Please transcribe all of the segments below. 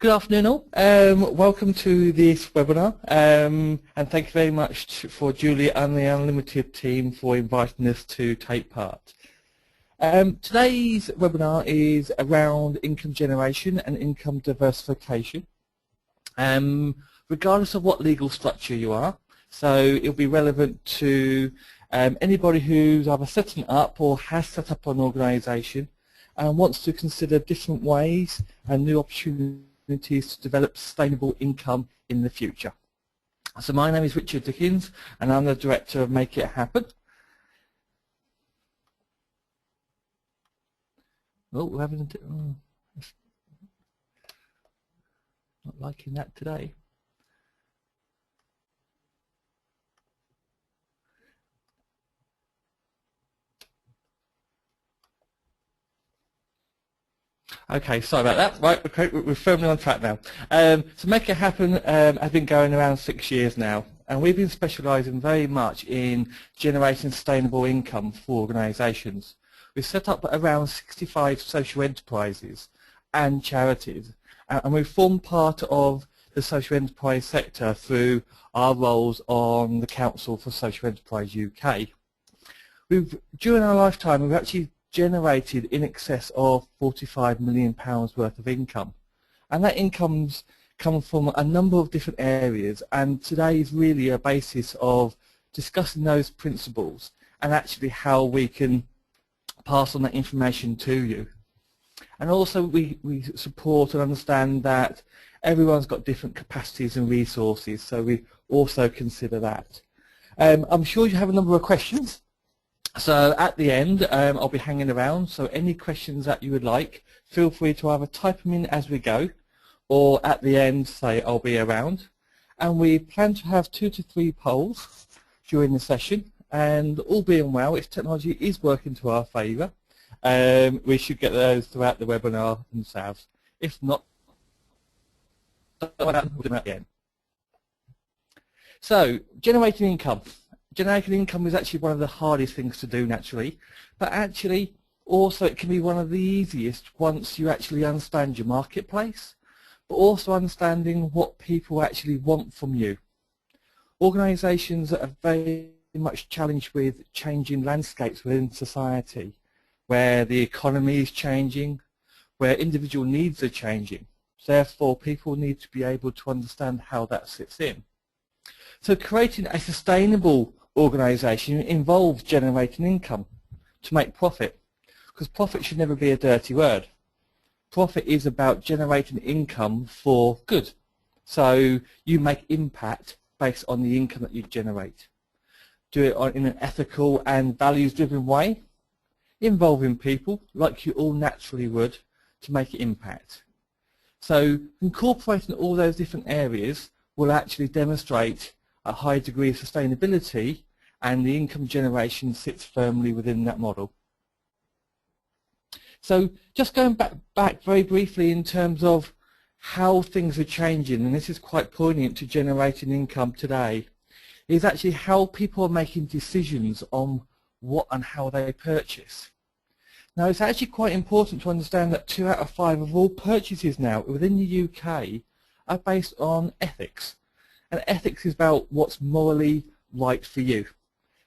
Good afternoon all. Welcome to this webinar and thank you very much for Julie and the Unlimited team for inviting us to take part. Today's webinar is around income generation and income diversification, regardless of what legal structure you are. So it'll be relevant to anybody who's either setting up or has set up an organisation and wants to consider different ways and new opportunities to develop sustainable income in the future. So my name is Richard Dickins and I'm the Director of Make It Happen. Oh, we're having not liking that today. Okay, sorry about that. Right, okay, we're firmly on track now. So Make It Happen has been going around 6 years now, and we've been specialising very much in generating sustainable income for organisations. We've set up around 65 social enterprises and charities, and we've formed part of the social enterprise sector through our roles on the Council for Social Enterprise UK. During our lifetime, we've actually generated in excess of £45 million worth of income, and that income's come from a number of different areas, and today is really a basis of discussing those principles and actually how we can pass on that information to you. And also we support and understand that everyone's got different capacities and resources, so we also consider that. I'm sure you have a number of questions. So at the end, I'll be hanging around, so any questions that you would like, feel free to either type them in as we go, or at the end say I'll be around. And we plan to have 2 to 3 polls during the session, and all being well, if technology is working to our favour, we should get those throughout the webinar themselves. If not, we'll do them at the end. So, generating income. Generating income is actually one of the hardest things to do naturally, but actually also it can be one of the easiest once you actually understand your marketplace, but also understanding what people actually want from you. Organisations that are very much challenged with changing landscapes within society, where the economy is changing, where individual needs are changing. Therefore, people need to be able to understand how that sits in. So creating a sustainable organisation involves generating income to make profit, because profit should never be a dirty word. Profit is about generating income for good. So you make impact based on the income that you generate. Do it in an ethical and values-driven way, involving people like you all naturally would to make impact. So incorporating all those different areas will actually demonstrate a high degree of sustainability, and the income generation sits firmly within that model. So just going back very briefly in terms of how things are changing, and this is quite poignant to generating income today, is actually how people are making decisions on what and how they purchase. Now it's actually quite important to understand that 2 out of 5 of all purchases now within the UK are based on ethics. And ethics is about what's morally right for you.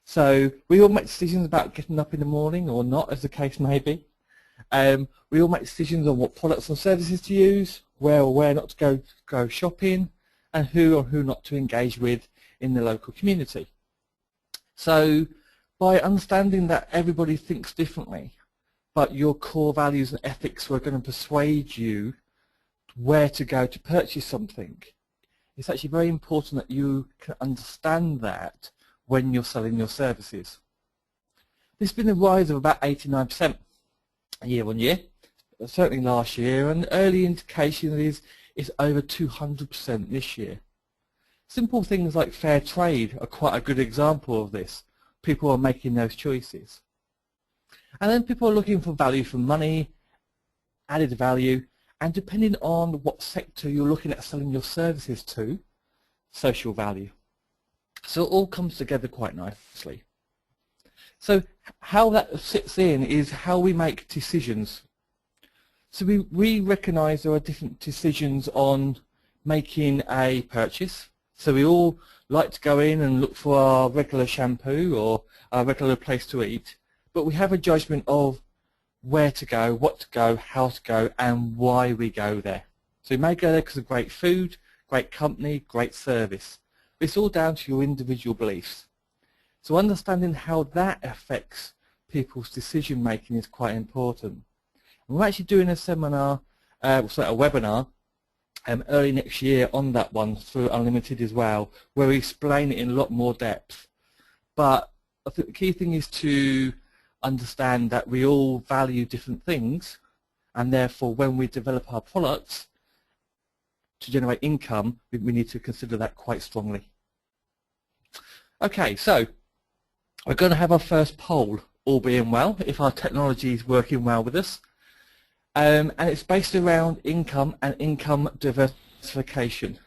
So we all make decisions about getting up in the morning or not, as the case may be. We all make decisions on what products and services to use, where or where not to go shopping, and who or who not to engage with in the local community. So by understanding that everybody thinks differently, but your core values and ethics are going to persuade you where to go to purchase something, it's actually very important that you can understand that when you're selling your services. There's been a rise of about 89% year on year, certainly last year, and early indication is over 200% this year. Simple things like fair trade are quite a good example of this. People are making those choices. And then people are looking for value for money, added value, and depending on what sector you're looking at selling your services to, social value. So it all comes together quite nicely. So how that sits in is how we make decisions. So we recognise there are different decisions on making a purchase. So we all like to go in and look for our regular shampoo or our regular place to eat, but we have a judgment of where to go, what to go, how to go, and why we go there. So you may go there because of great food, great company, great service. But it's all down to your individual beliefs. So understanding how that affects people's decision making is quite important. And we're actually doing a seminar, a webinar, early next year on that one through Unlimited as well, where we explain it in a lot more depth. But I think the key thing is to understand that we all value different things, and therefore when we develop our products to generate income, we need to consider that quite strongly. Okay, so we're going to have our first poll, all being well, if our technology is working well with us. And it's based around income and income diversification.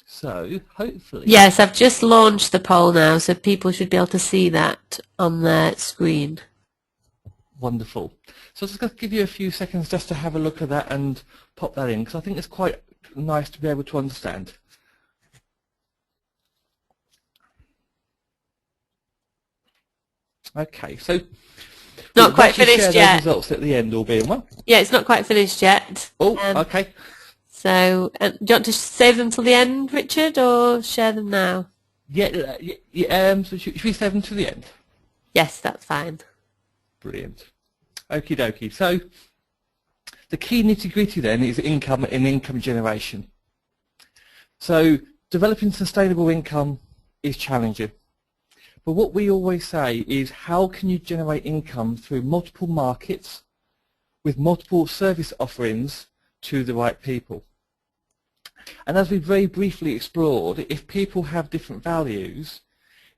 So hopefully... Yes, I've just launched the poll now, so people should be able to see that on their screen. Wonderful. So I'm just going to give you a few seconds just to have a look at that and pop that in, because I think it's quite nice to be able to understand. Okay, so... Not quite finished share yet. Those results at the end, all being well. Yeah, it's not quite finished yet. Oh, okay. So, do you want to save them till the end, Richard, or share them now? Yeah, so should we save them to the end? Yes, that's fine. Brilliant. Okie dokie. So, the key nitty-gritty then is income and income generation. So, developing sustainable income is challenging. But what we always say is, how can you generate income through multiple markets with multiple service offerings to the right people? And as we very briefly explored, if people have different values,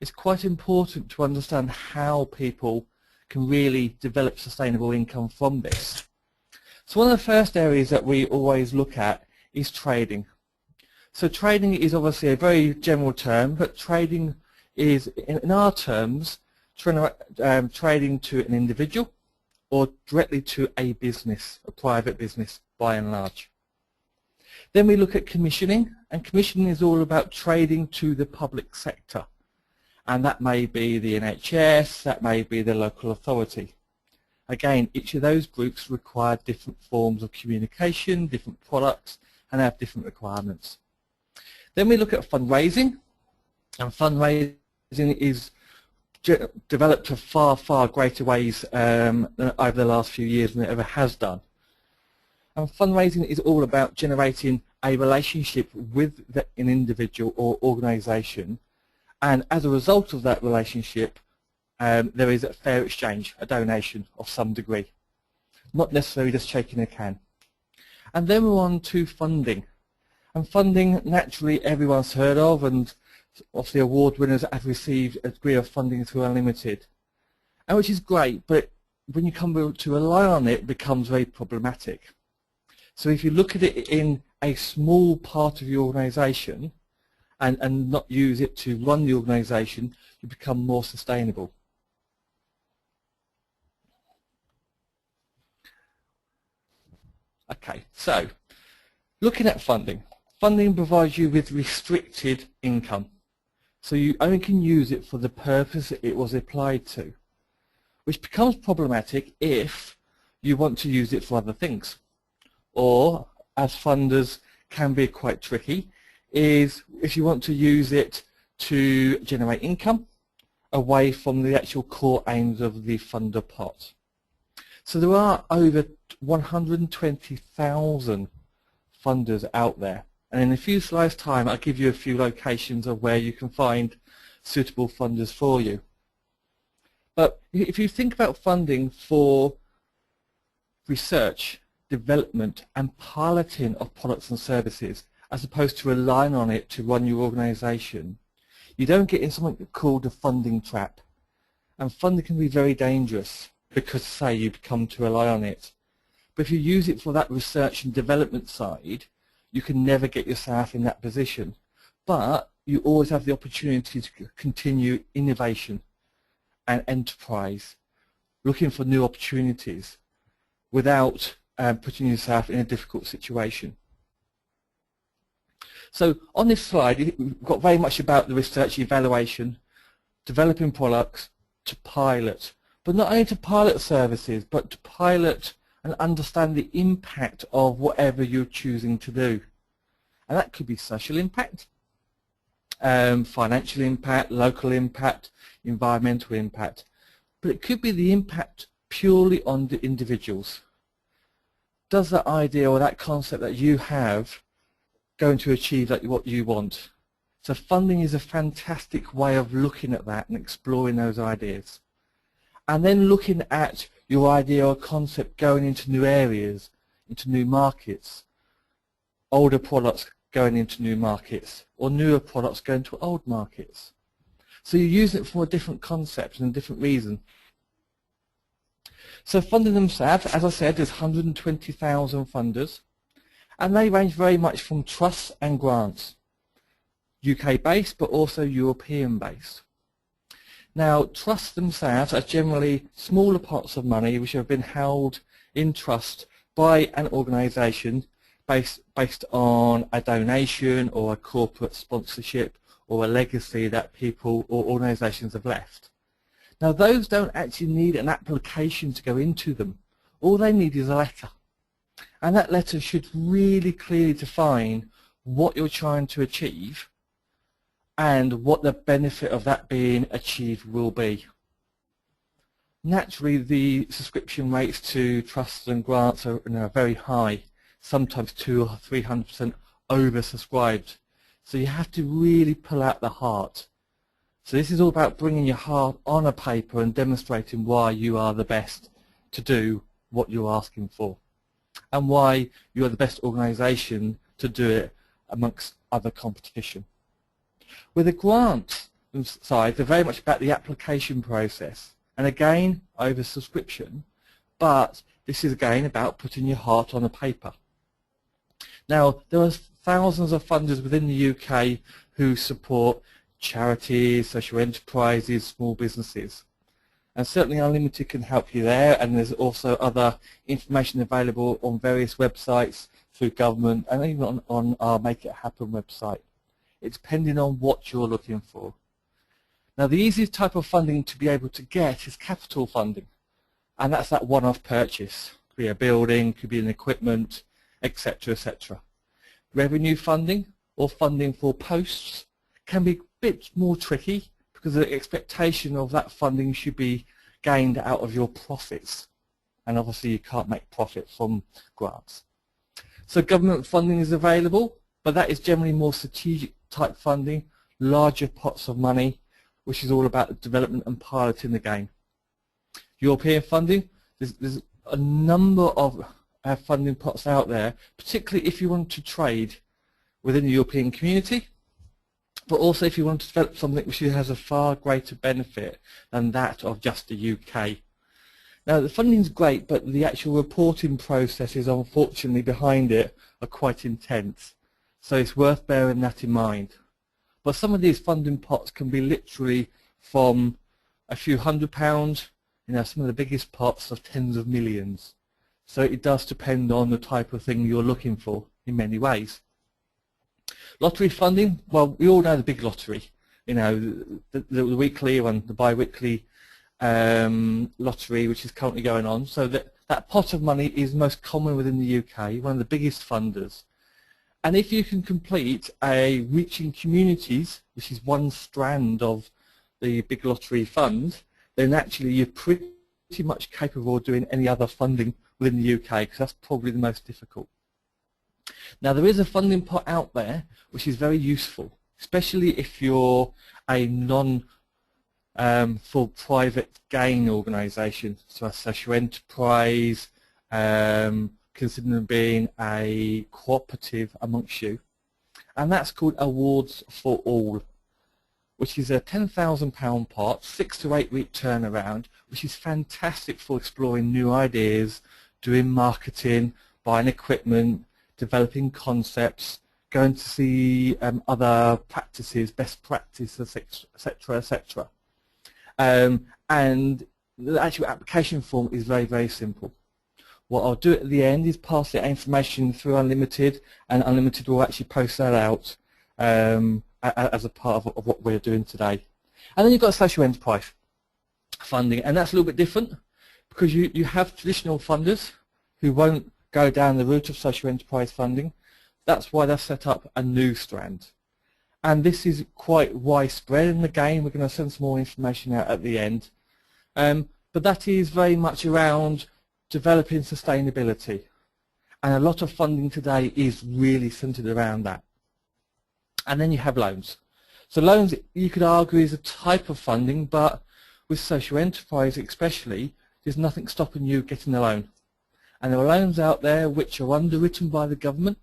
it's quite important to understand how people can really develop sustainable income from this. So one of the first areas that we always look at is trading. So trading is obviously a very general term, but trading is, in our terms, trading to an individual or directly to a business, a private business by and large. Then we look at commissioning, and commissioning is all about trading to the public sector. And that may be the NHS, that may be the local authority. Again, each of those groups require different forms of communication, different products, and have different requirements. Then we look at fundraising, and fundraising is developed to far, far greater ways over the last few years than it ever has done. And fundraising is all about generating a relationship with an individual or organisation, and as a result of that relationship, there is a fair exchange, a donation of some degree, not necessarily just shaking a can. And then we're on to funding. And funding, naturally, everyone's heard of, and obviously award winners have received a degree of funding through Unlimited, and which is great, but when you come to rely on it, it becomes very problematic. So if you look at it in a small part of your organisation and not use it to run the organisation, you become more sustainable. Okay, so looking at funding. Funding provides you with restricted income. So you only can use it for the purpose it was applied to, which becomes problematic if you want to use it for other things. Or, as funders can be quite tricky, is if you want to use it to generate income away from the actual core aims of the funder pot. So there are over 120,000 funders out there. And in a few slides' time, I'll give you a few locations of where you can find suitable funders for you. But if you think about funding for research, development, and piloting of products and services, as opposed to relying on it to run your organisation, you don't get in something called a funding trap. And funding can be very dangerous because, say, you come to rely on it. But if you use it for that research and development side, you can never get yourself in that position. But you always have the opportunity to continue innovation and enterprise, looking for new opportunities. without putting yourself in a difficult situation. So on this slide, we've got very much about the research evaluation, developing products, to pilot. But not only to pilot services, but to pilot and understand the impact of whatever you're choosing to do. And that could be social impact, financial impact, local impact, environmental impact. But it could be the impact purely on the individuals. Does that idea or that concept that you have going to achieve what you want? So funding is a fantastic way of looking at that and exploring those ideas. And then looking at your idea or concept going into new areas, into new markets, older products going into new markets, or newer products going to old markets. So you're using it for a different concept and a different reason. So funding themselves, as I said, there's 120,000 funders, and they range very much from trusts and grants, UK-based but also European-based. Now, trusts themselves are generally smaller pots of money which have been held in trust by an organisation based on a donation or a corporate sponsorship or a legacy that people or organisations have left. Now, those don't actually need an application to go into them. All they need is a letter. And that letter should really clearly define what you're trying to achieve and what the benefit of that being achieved will be. Naturally, the subscription rates to trusts and grants are very high, sometimes 200 or 300% oversubscribed. So you have to really pull out the heart. So this is all about bringing your heart on a paper and demonstrating why you are the best to do what you're asking for, and why you are the best organisation to do it amongst other competition. With the grant side, they're very much about the application process, and again, oversubscription, but this is again about putting your heart on a paper. Now, there are thousands of funders within the UK who support charities, social enterprises, small businesses. And certainly Unlimited can help you there, and there's also other information available on various websites through government and even on our Make It Happen website. It's depending on what you're looking for. Now, the easiest type of funding to be able to get is capital funding, and that's that one-off purchase. Could be a building, could be an equipment, etc., etc. Revenue funding or funding for posts can be a bit more tricky because the expectation of that funding should be gained out of your profits, and obviously you can't make profit from grants. So government funding is available, but that is generally more strategic type funding, larger pots of money, which is all about development and piloting the game. European funding, there's a number of funding pots out there, particularly if you want to trade within the European community, but also if you want to develop something which has a far greater benefit than that of just the UK. Now, the funding's great, but the actual reporting processes, unfortunately, behind it are quite intense. So it's worth bearing that in mind. But some of these funding pots can be literally from a few £100, some of the biggest pots of tens of millions. So it does depend on the type of thing you're looking for in many ways. Lottery funding, well, we all know the big lottery, the weekly and the bi-weekly lottery, which is currently going on. So that pot of money is most common within the UK, one of the biggest funders. And if you can complete a reaching communities, which is one strand of the big lottery fund, then actually you're pretty much capable of doing any other funding within the UK, because that's probably the most difficult. Now, there is a funding pot out there which is very useful, especially if you're a for private gain organisation, so a social enterprise, considering being a cooperative amongst you, and that's called Awards for All, which is a £10,000 pot, 6 to 8 week turnaround, which is fantastic for exploring new ideas, doing marketing, buying equipment, developing concepts, going to see other practices, best practices, etc., etc. And the actual application form is very, very simple. What I'll do at the end is pass the information through Unlimited, and Unlimited will actually post that out as a part of what we're doing today. And then you've got social enterprise funding, and that's a little bit different because you have traditional funders who won't go down the route of social enterprise funding. That's why they've set up a new strand. And this is quite widespread, and again we're going to send some more information out at the end. But that is very much around developing sustainability. And a lot of funding today is really centered around that. And then you have loans. So loans, you could argue, is a type of funding, but with social enterprise especially, there's nothing stopping you getting a loan. And there are loans out there which are underwritten by the government,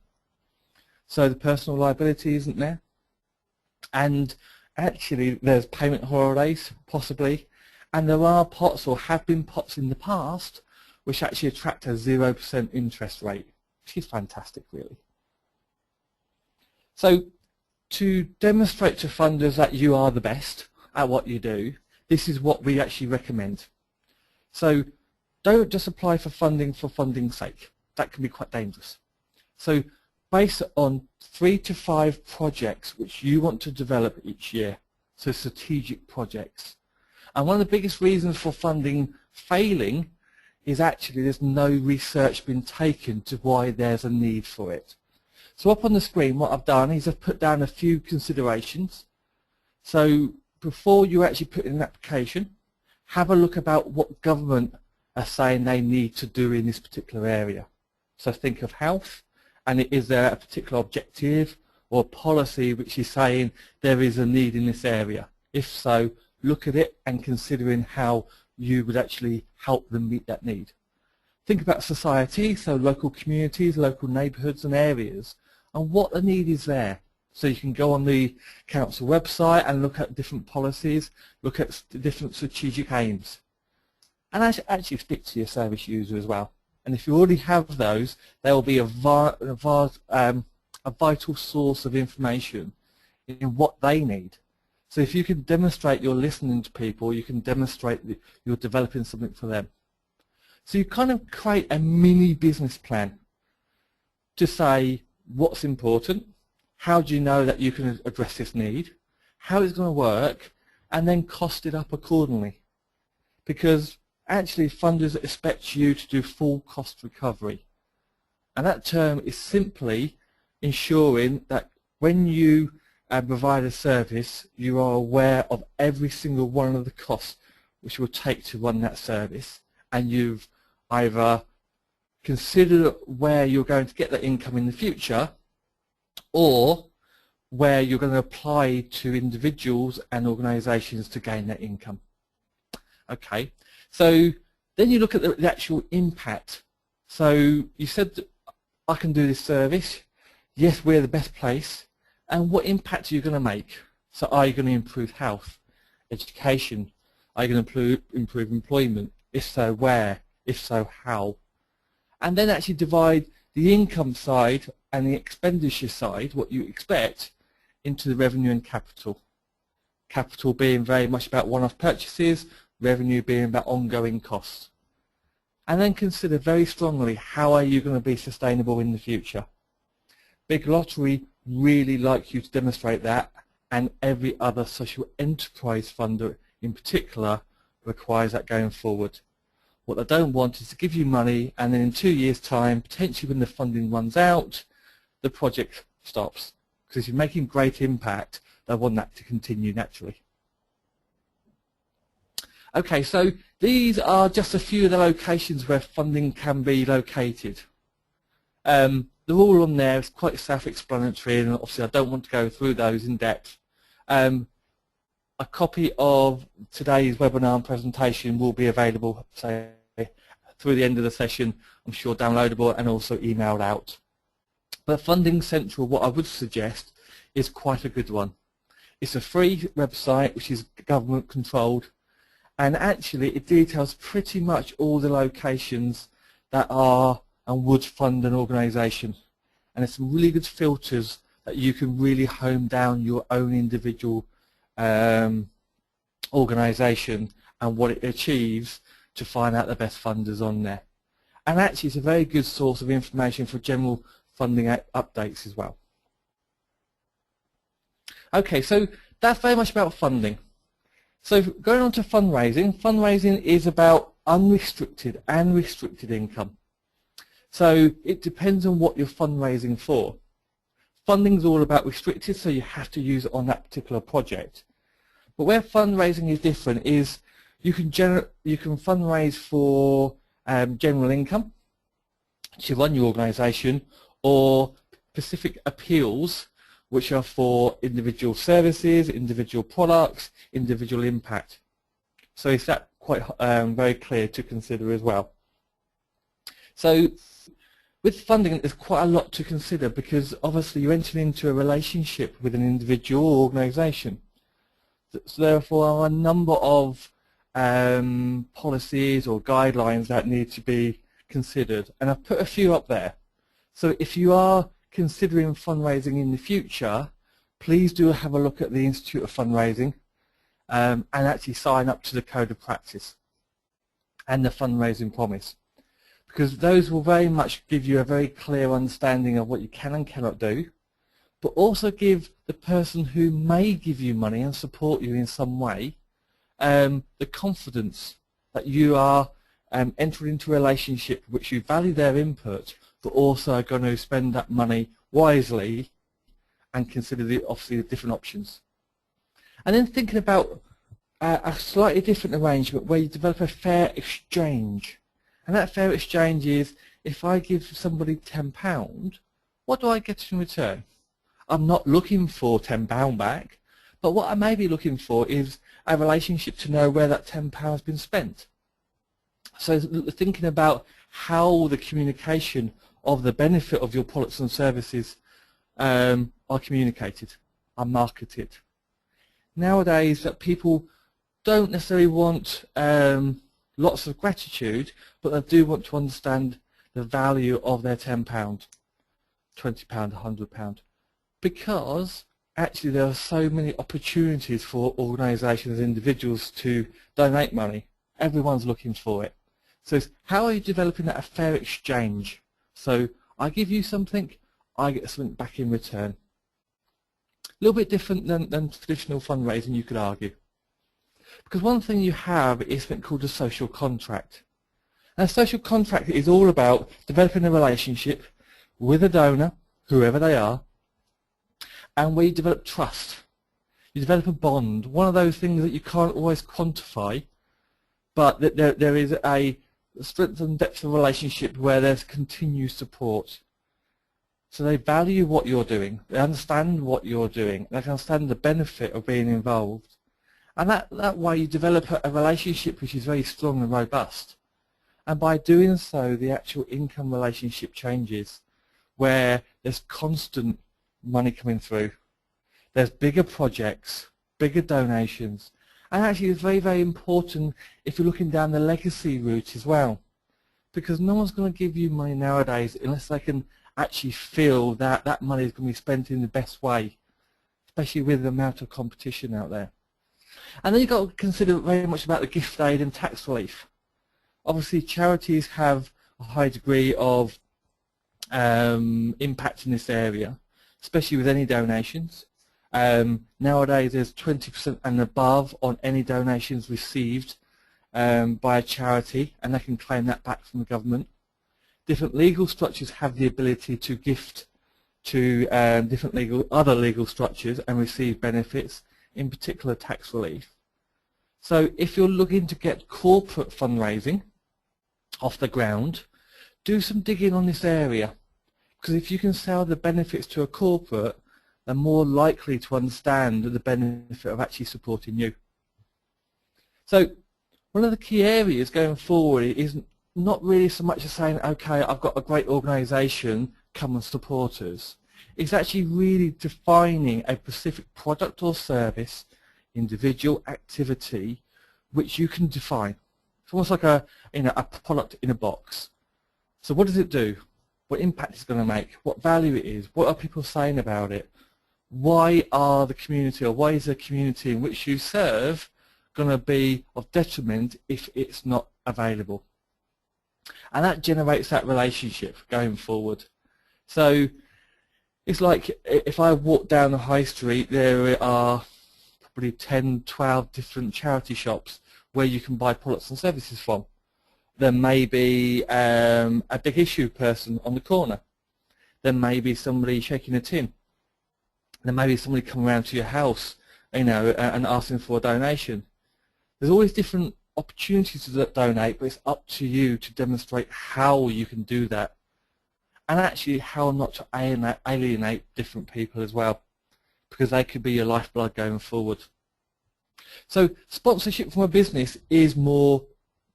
so the personal liability isn't there. And actually there's payment holidays, possibly, and there are pots, or have been pots in the past, which actually attract a 0% interest rate, which is fantastic, really. So to demonstrate to funders that you are the best at what you do, this is what we actually recommend. So don't just apply for funding's sake. That can be quite dangerous. So base it on 3 to 5 projects which you want to develop each year, so strategic projects. And one of the biggest reasons for funding failing is actually there's no research been taken to why there's a need for it. So up on the screen what I've done is I've put down a few considerations. So before you actually put in an application, have a look about what government are saying they need to do in this particular area. So think of health, and is there a particular objective or policy which is saying there is a need in this area? If so, look at it and considering how you would actually help them meet that need. Think about society, so local communities, local neighbourhoods and areas, and what the need is there. So you can go on the council website and look at different policies, look at different strategic aims. And actually speak to your service user as well. And if you already have those, they will be a vital source of information in what they need. So if you can demonstrate you're listening to people, you can demonstrate that you're developing something for them. So you kind of create a mini business plan to say what's important, how do you know that you can address this need, how it's going to work, and then cost it up accordingly. Because actually funders expect you to do full cost recovery. And that term is simply ensuring that when you provide a service, you are aware of every single one of the costs which it will take to run that service, and you've either considered where you're going to get that income in the future, or where you're going to apply to individuals and organisations to gain that income. Okay, so then you look at the actual impact. So you said that I can do this service, yes, we're the best place, and what impact are you going to make? So are you going to improve health, education? Are you going to improve employment? If so, where? If so, how? And then actually divide the income side and the expenditure side, what you expect, into the revenue and capital. Capital being very much about one-off purchases, revenue being about ongoing costs. And then consider very strongly, how are you going to be sustainable in the future? Big Lottery really like you to demonstrate that, and every other social enterprise funder in particular requires that going forward. What they don't want is to give you money and then in 2 years' time, potentially when the funding runs out, the project stops. Because if you're making great impact, they want that to continue naturally. Okay, so these are just a few of the locations where funding can be located. They're all on there, it's quite self-explanatory, and obviously I don't want to go through those in depth. A copy of today's webinar and presentation will be available, say, through the end of the session, I'm sure downloadable and also emailed out. But Funding Central, what I would suggest, is quite a good one. It's a free website which is government controlled, and actually it details pretty much all the locations that are and would fund an organisation. And there's some really good filters that you can really hone down your own individual organisation and what it achieves to find out the best funders on there. And actually it's a very good source of information for general funding updates as well. Okay, so that's very much about funding. So going on to fundraising, fundraising is about unrestricted and restricted income. So it depends on what you're fundraising for. Funding is all about restricted, so you have to use it on that particular project. But where fundraising is different is you can fundraise for general income to run your organisation, or specific appeals, which are for individual services, individual products, individual impact. So is that quite very clear to consider as well? So with funding, there's quite a lot to consider, because obviously you enter into a relationship with an individual or organisation. So therefore are a number of policies or guidelines that need to be considered, and I've put a few up there. So if you are considering fundraising in the future, please do have a look at the Institute of Fundraising and actually sign up to the Code of Practice and the Fundraising Promise, because those will very much give you a very clear understanding of what you can and cannot do, but also give the person who may give you money and support you in some way the confidence that you are entering into a relationship which you value their input, but also are going to spend that money wisely and consider obviously the different options. And then thinking about a slightly different arrangement where you develop a fair exchange. And that fair exchange is, if I give somebody £10, what do I get in return? I'm not looking for £10 back, but what I may be looking for is a relationship to know where that £10 has been spent. So thinking about how the communication of the benefit of your products and services are communicated, are marketed. Nowadays, that people don't necessarily want lots of gratitude, but they do want to understand the value of their £10, £20, £100, because actually there are so many opportunities for organisations and individuals to donate money. Everyone's looking for it. So it's how are you developing that a fair exchange? So I give you something, I get something back in return. A little bit different than traditional fundraising, you could argue. Because one thing you have is something called a social contract. And a social contract is all about developing a relationship with a donor, whoever they are, and where you develop trust. You develop a bond, one of those things that you can't always quantify, but that there is a strength and depth of relationship where there's continued support. So they value what you're doing, they understand what you're doing, they can understand the benefit of being involved. And that way you develop a relationship which is very strong and robust. And by doing so, the actual income relationship changes, where there's constant money coming through. There's bigger projects, bigger donations, and actually it's very, very important if you're looking down the legacy route as well, because no one's going to give you money nowadays unless they can actually feel that that money is going to be spent in the best way, especially with the amount of competition out there. And then you've got to consider very much about the gift aid and tax relief. Obviously charities have a high degree of impact in this area, especially with any donations. Nowadays there's 20% and above on any donations received by a charity, and they can claim that back from the government. Different legal structures have the ability to gift to other legal structures and receive benefits, in particular tax relief. So if you're looking to get corporate fundraising off the ground, do some digging on this area, because if you can sell the benefits to a corporate, they're more likely to understand the benefit of actually supporting you. So one of the key areas going forward is not really so much as saying, okay, I've got a great organisation, come and support us. It's actually really defining a specific product or service, individual activity, which you can define. It's almost like a product in a box. So what does it do? What impact it's going to make? What value it is? What are people saying about it? Why are the community, or why is the community in which you serve going to be of detriment if it's not available? And that generates that relationship going forward. So it's like if I walk down the high street, there are probably 10, 12 different charity shops where you can buy products and services from. There may be a big issue person on the corner. There may be somebody shaking a tin. There may be somebody coming around to your house, and asking for a donation. There's always different opportunities to donate, but it's up to you to demonstrate how you can do that, and actually how not to alienate different people as well, because they could be your lifeblood going forward. So sponsorship from a business is more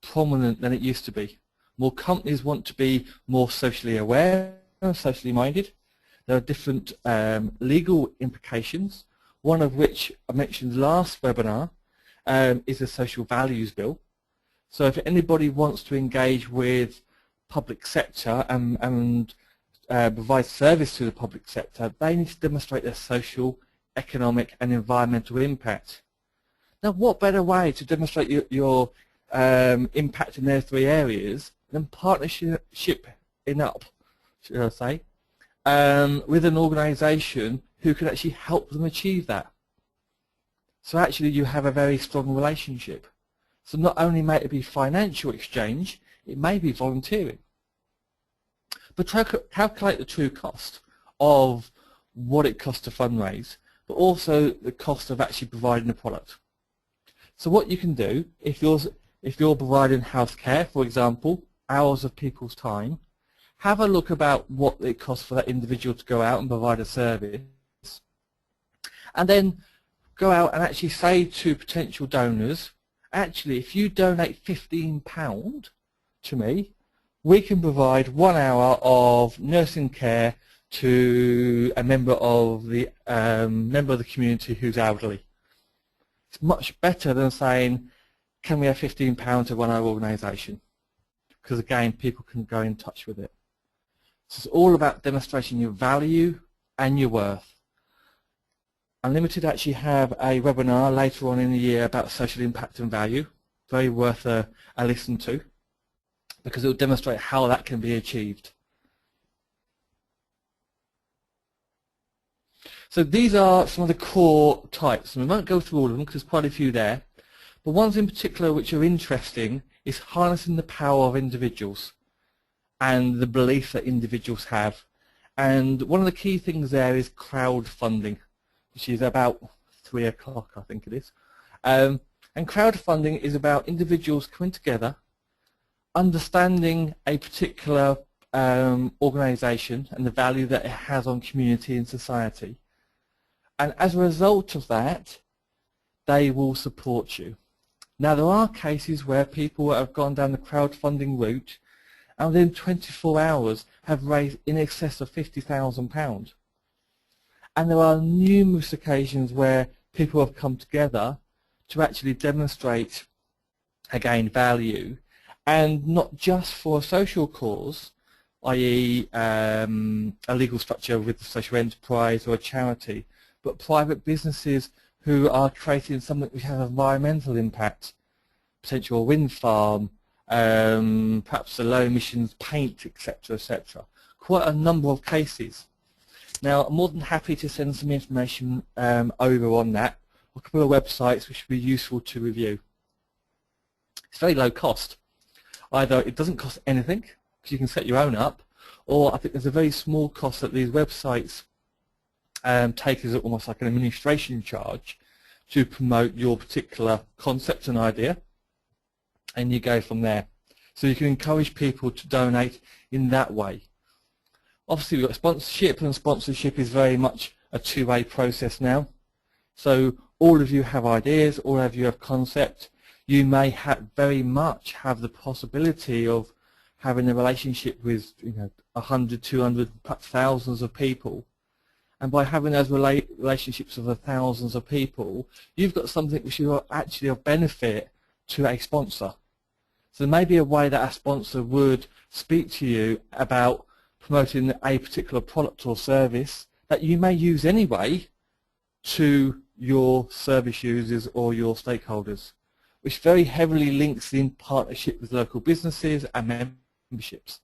prominent than it used to be. More companies want to be more socially aware and socially minded. There are different legal implications, one of which I mentioned last webinar is the Social Values Bill. So if anybody wants to engage with public sector and provide service to the public sector, they need to demonstrate their social, economic and environmental impact. Now, what better way to demonstrate your impact in those three areas than partnership up, should I say, with an organisation who can actually help them achieve that. So actually you have a very strong relationship. So not only may it be financial exchange, it may be volunteering. But calculate the true cost of what it costs to fundraise, but also the cost of actually providing the product. So what you can do, if you're providing healthcare, for example, hours of people's time, have a look about what it costs for that individual to go out and provide a service, and then go out and actually say to potential donors, actually, if you donate £15 to me, we can provide 1 hour of nursing care to a member of the community who's elderly. It's much better than saying, can we have £15 to run our organisation? Because again, people can go in touch with it. So it's all about demonstrating your value and your worth. Unlimited actually have a webinar later on in the year about social impact and value. Very worth a listen to, because it will demonstrate how that can be achieved. So these are some of the core types, and we won't go through all of them because there's quite a few there. But ones in particular which are interesting is harnessing the power of individuals and the belief that individuals have. And one of the key things there is crowdfunding, which is about 3 o'clock, I think it is. And crowdfunding is about individuals coming together, understanding a particular organisation and the value that it has on community and society. And as a result of that, they will support you. Now, there are cases where people have gone down the crowdfunding route and within 24 hours have raised in excess of £50,000. And there are numerous occasions where people have come together to actually demonstrate, again, value, and not just for a social cause, i.e. a legal structure with a social enterprise or a charity, but private businesses who are creating something which has environmental impact, potential wind farm, perhaps a low emissions paint, etc., etc. Quite a number of cases. Now, I'm more than happy to send some information over on that, a couple of websites which would be useful to review. It's very low cost. Either it doesn't cost anything, because you can set your own up, or I think there's a very small cost that these websites take as almost like an administration charge to promote your particular concept and idea, and you go from there. So you can encourage people to donate in that way. Obviously, we've got sponsorship, and sponsorship is very much a two-way process now. So all of you have ideas, all of you have concept. You may very much have the possibility of having a relationship with 100, 200, perhaps thousands of people. And by having those relationships with the thousands of people, you've got something which is actually of benefit to a sponsor. So there may be a way that a sponsor would speak to you about promoting a particular product or service that you may use anyway to your service users or your stakeholders, which very heavily links in partnership with local businesses and memberships.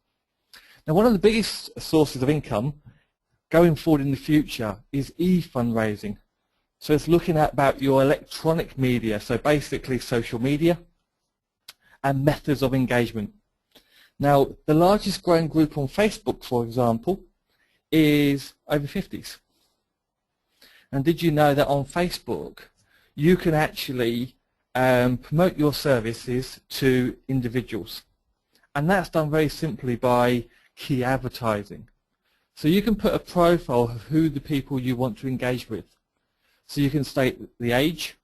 Now, one of the biggest sources of income going forward in the future is e-fundraising. So it's looking at about your electronic media, so basically social media and methods of engagement. Now, the largest growing group on Facebook, for example, is over 50s. And did you know that on Facebook you can actually promote your services to individuals? And that's done very simply by key advertising. So you can put a profile of who the people you want to engage with. So you can state the age,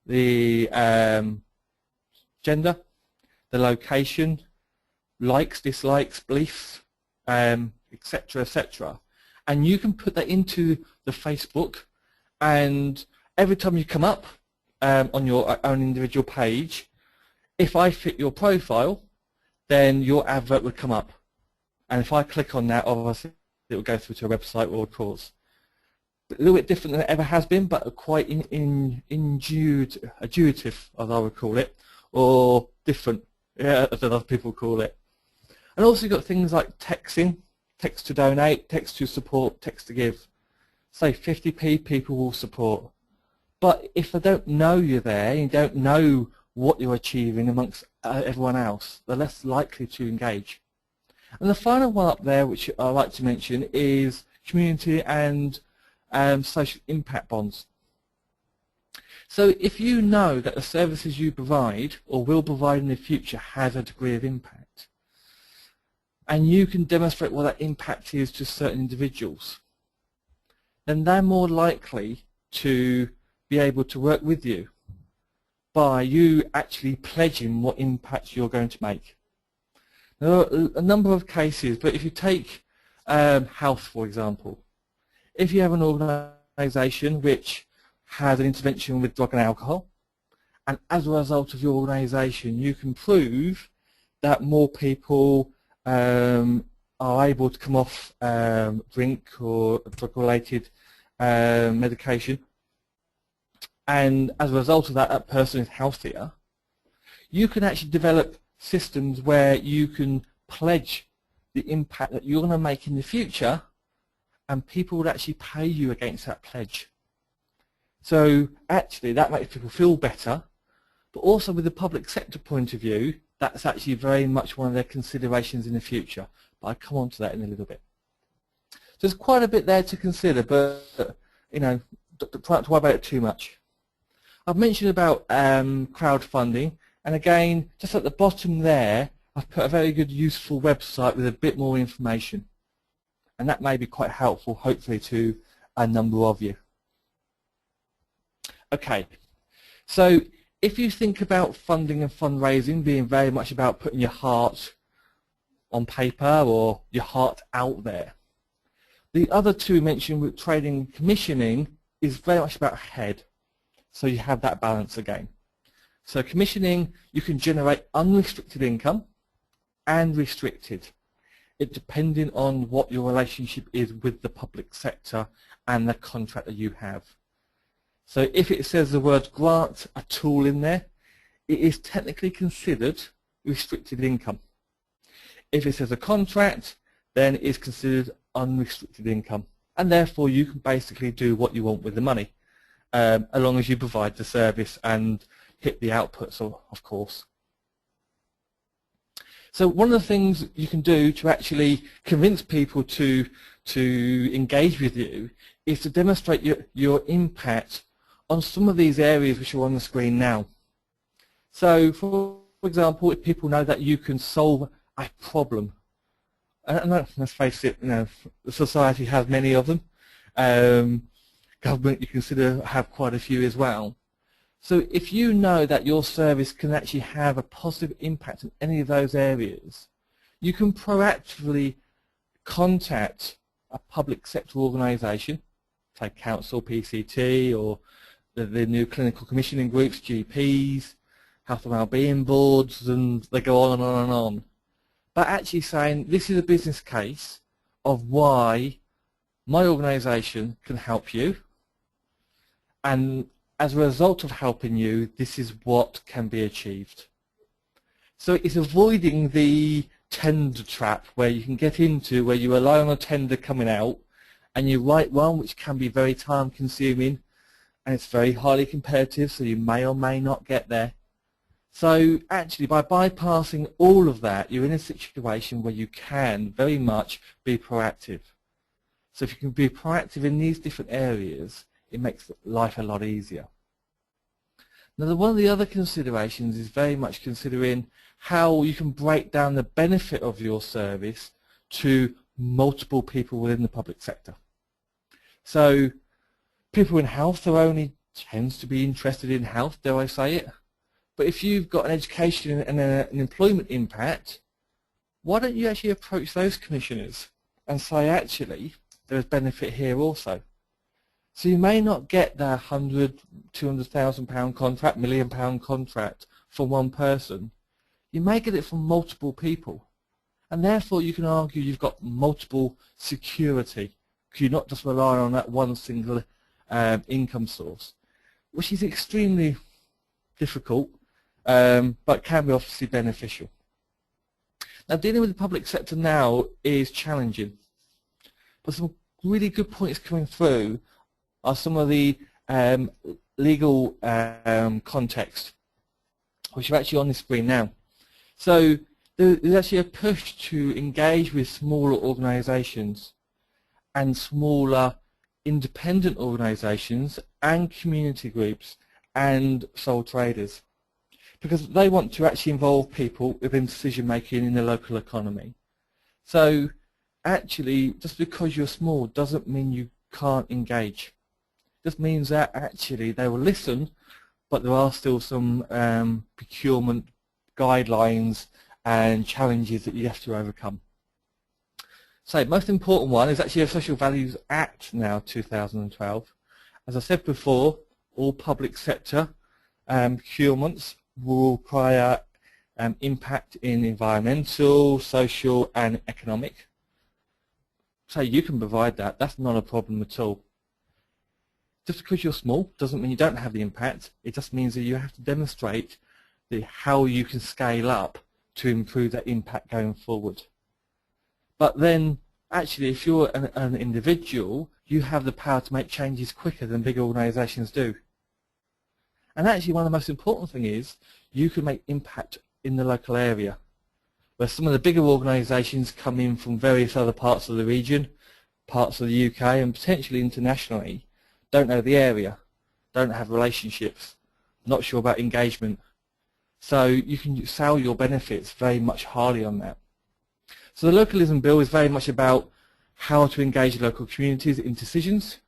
the gender, the location, likes, dislikes, beliefs, etc., etc. And you can put that into the Facebook, and every time you come up on your own individual page, if I fit your profile, then your advert would come up. And if I click on that, obviously it will go through to a website or a cause. A little bit different than it ever has been, but quite intuitive, as I would call it, or different, as other people call it. And also you've got things like texting, text to donate, text to support, text to give. Say 50p, people will support. But if they don't know you're there, you don't know what you're achieving amongst everyone else, they're less likely to engage. And the final one up there, which I like to mention, is community and social impact bonds. So if you know that the services you provide or will provide in the future has a degree of impact, and you can demonstrate what that impact is to certain individuals, then they're more likely to be able to work with you by you actually pledging what impact you're going to make. There are a number of cases, but if you take health, for example, if you have an organisation which has an intervention with drug and alcohol, and as a result of your organisation you can prove that more people are able to come off drink or drug-related medication, and as a result of that, that person is healthier, you can actually develop systems where you can pledge the impact that you're going to make in the future, and people would actually pay you against that pledge. So actually that makes people feel better, but also with the public sector point of view, that's actually very much one of their considerations in the future. But I'll come on to that in a little bit. So there's quite a bit there to consider, but you know, don't worry about it too much. I've mentioned about crowdfunding, and again, just at the bottom there, I've put a very good, useful website with a bit more information. And that may be quite helpful, hopefully, to a number of you. Okay, so if you think about funding and fundraising being very much about putting your heart on paper or your heart out there, the other two mentioned with trading and commissioning is very much about head. So you have that balance again. So commissioning, you can generate unrestricted income and restricted. It depending on what your relationship is with the public sector and the contract that you have. So if it says the word grant a tool in there, it is technically considered restricted income. If it says a contract, then it is considered unrestricted income. And therefore you can basically do what you want with the money, as long as you provide the service and hit the outputs, of course. So one of the things you can do to actually convince people to engage with you is to demonstrate your impact on some of these areas which are on the screen now. So for example, if people know that you can solve a problem, and let's face it, you know, the society has many of them. Government, you consider, have quite a few as well. So if you know that your service can actually have a positive impact in any of those areas, you can proactively contact a public sector organisation, say council, PCT, or the new clinical commissioning groups, GPs, health and wellbeing boards, and they go on and on and on. But actually saying, this is a business case of why my organisation can help you, and as a result of helping you, this is what can be achieved. So it's avoiding the tender trap where you can get into where you rely on a tender coming out and you write one which can be very time consuming and it's very highly competitive, so you may or may not get there. So actually by bypassing all of that, you're in a situation where you can very much be proactive. So if you can be proactive in these different areas, it makes life a lot easier. Now, one of the other considerations is very much considering how you can break down the benefit of your service to multiple people within the public sector. So people in health are only tends to be interested in health, dare I say it. But if you've got an education and an employment impact, why don't you actually approach those commissioners and say, actually, there's benefit here also. So you may not get that £100,000, £200,000 contract, £1 million contract from one person. You may get it from multiple people. And therefore you can argue you've got multiple security, because you're not just relying on that one single income source, which is extremely difficult, but can be obviously beneficial. Now, dealing with the public sector now is challenging, but some really good points coming through are some of the legal context, which are actually on the screen now. So there's actually a push to engage with smaller organisations and smaller independent organisations and community groups and sole traders, because they want to actually involve people within decision making in the local economy. So actually, just because you're small doesn't mean you can't engage. It just means that actually they will listen, but there are still some procurement guidelines and challenges that you have to overcome. So most important one is actually a Social Values Act now, 2012. As I said before, all public sector procurements will require impact in environmental, social and economic. So you can provide that, that's not a problem at all. Just because you're small doesn't mean you don't have the impact, it just means that you have to demonstrate how you can scale up to improve that impact going forward. But then actually if you're an individual, you have the power to make changes quicker than big organisations do. And actually one of the most important things is you can make impact in the local area, where some of the bigger organisations come in from various other parts of the region, parts of the UK and potentially internationally, don't know the area, don't have relationships, not sure about engagement. So you can sell your benefits very much highly on that. So the Localism Bill is very much about how to engage local communities in decisions,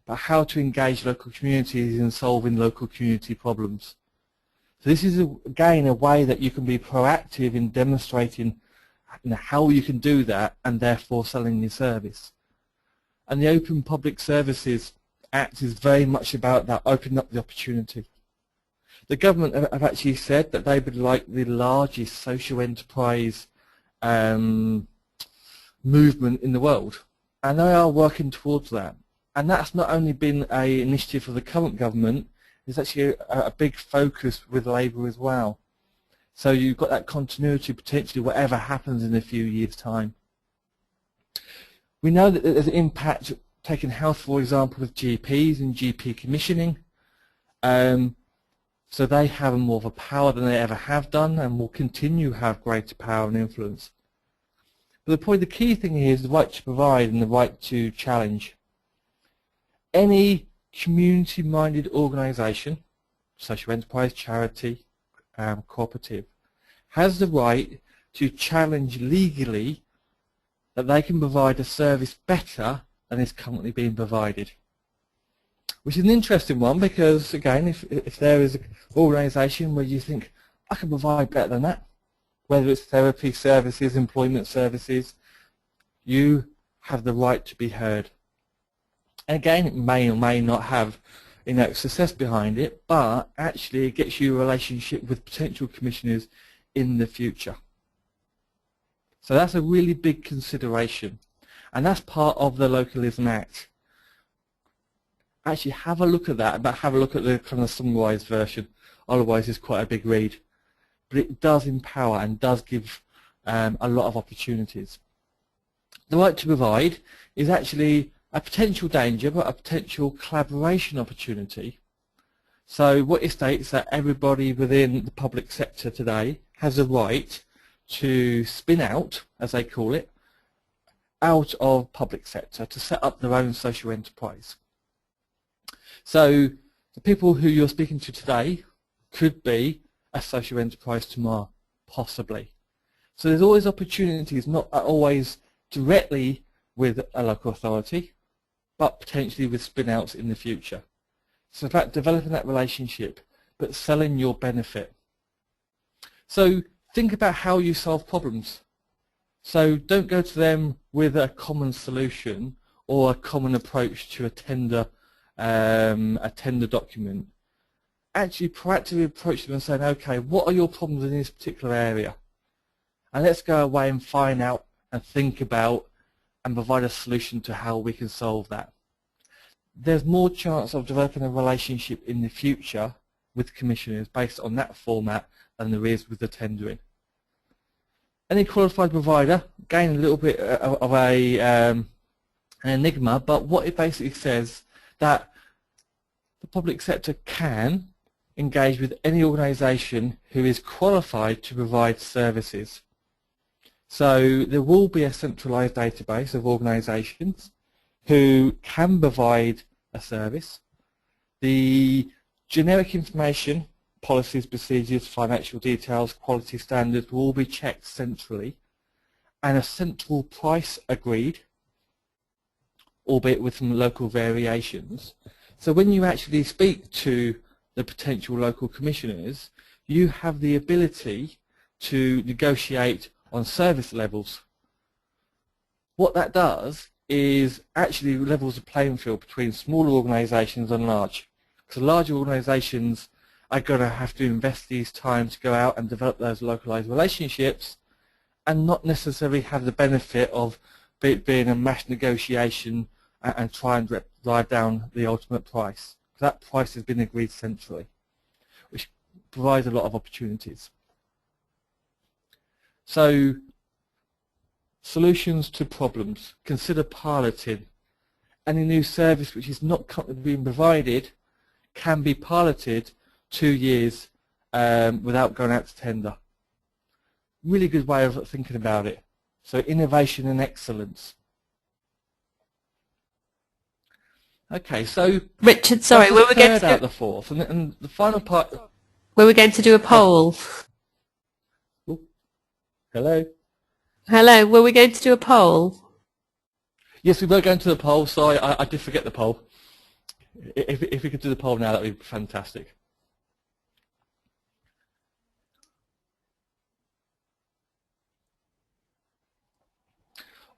but how to engage local communities in solving local community problems. So this is, again, a way that you can be proactive in demonstrating how you can do that and therefore selling your service. And the Open Public Services Act is very much about that, opening up the opportunity. The government have actually said that they would like the largest social enterprise movement in the world, and they are working towards that. And that's not only been an initiative of the current government, it's actually a big focus with Labour as well. So you've got that continuity potentially whatever happens in a few years' time. We know that there's an impact taking health, for example, with GPs and GP commissioning. So they have more of a power than they ever have done and will continue to have greater power and influence. But the key thing here is the right to provide and the right to challenge. Any community-minded organisation, social enterprise, charity, cooperative, has the right to challenge legally that they can provide a service better than is currently being provided. Which is an interesting one because, again, if there is an organisation where you think, I can provide better than that, whether it's therapy services, employment services, you have the right to be heard. And again, it may or may not have success behind it, but actually it gets you a relationship with potential commissioners in the future. So that's a really big consideration, and that's part of the Localism Act. Actually have a look at that, but have a look at the kind of summarised version, otherwise it's quite a big read. But it does empower and does give a lot of opportunities. The right to provide is actually a potential danger, but a potential collaboration opportunity. So what it states that everybody within the public sector today has a right to spin out, as they call it, out of public sector to set up their own social enterprise. So the people who you're speaking to today could be a social enterprise tomorrow, possibly. So there's always opportunities, not always directly with a local authority, but potentially with spin-outs in the future. So it's about developing that relationship, but selling your benefit. So think about how you solve problems. So don't go to them with a common solution or a common approach to a tender document. Actually proactively approach them and say, okay, what are your problems in this particular area? And let's go away and find out and think about and provide a solution to how we can solve that. There's more chance of developing a relationship in the future with commissioners based on that format than there is with the tendering. Any qualified provider, again a little bit of an enigma, but what it basically says that the public sector can engage with any organisation who is qualified to provide services. So there will be a centralised database of organisations who can provide a service. The generic information, policies, procedures, financial details, quality standards will all be checked centrally, and a central price agreed, albeit with some local variations. So when you actually speak to the potential local commissioners, you have the ability to negotiate on service levels. What that does is actually levels the playing field between smaller organisations and large. Because larger organisations are going to have to invest these time to go out and develop those localised relationships and not necessarily have the benefit of it being a mass negotiation and try and drive down the ultimate price. That price has been agreed centrally, which provides a lot of opportunities. So, solutions to problems. Consider piloting. Any new service which is not currently being provided can be piloted 2 years without going out to tender. Really good way of thinking about it. So innovation and excellence. Okay, so Richard, sorry, were we going to out the fourth, and the final part. Were we going to do a poll? Oh, hello. Hello, were we going to do a poll? Yes, we were going to the poll. Sorry, I did forget the poll. If we could do the poll now, that would be fantastic.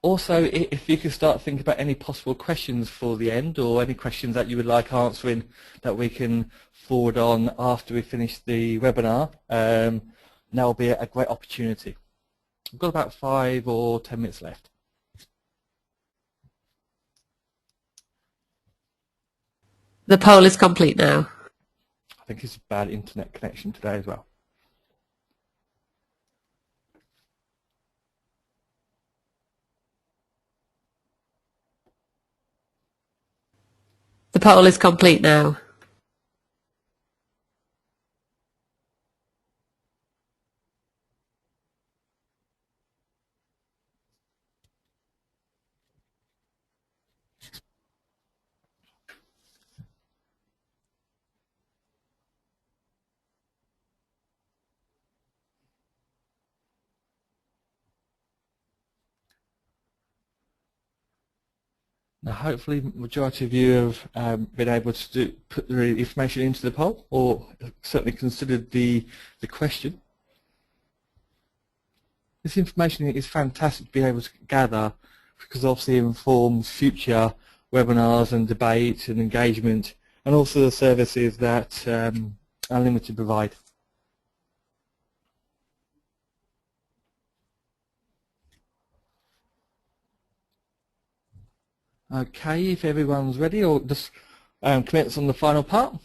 Also, if you could start thinking about any possible questions for the end, or any questions that you would like answering that we can forward on after we finish the webinar, that will be a great opportunity. We've got about 5 or 10 minutes left. The poll is complete now. I think it's a bad internet connection today as well. The poll is complete now. Now, hopefully, the majority of you have been able to put the information into the poll, or certainly considered the question. This information is fantastic to be able to gather, because obviously it informs future webinars and debate and engagement, and also the services that Unlimited provide. Okay, if everyone's ready, or just commence on the final part.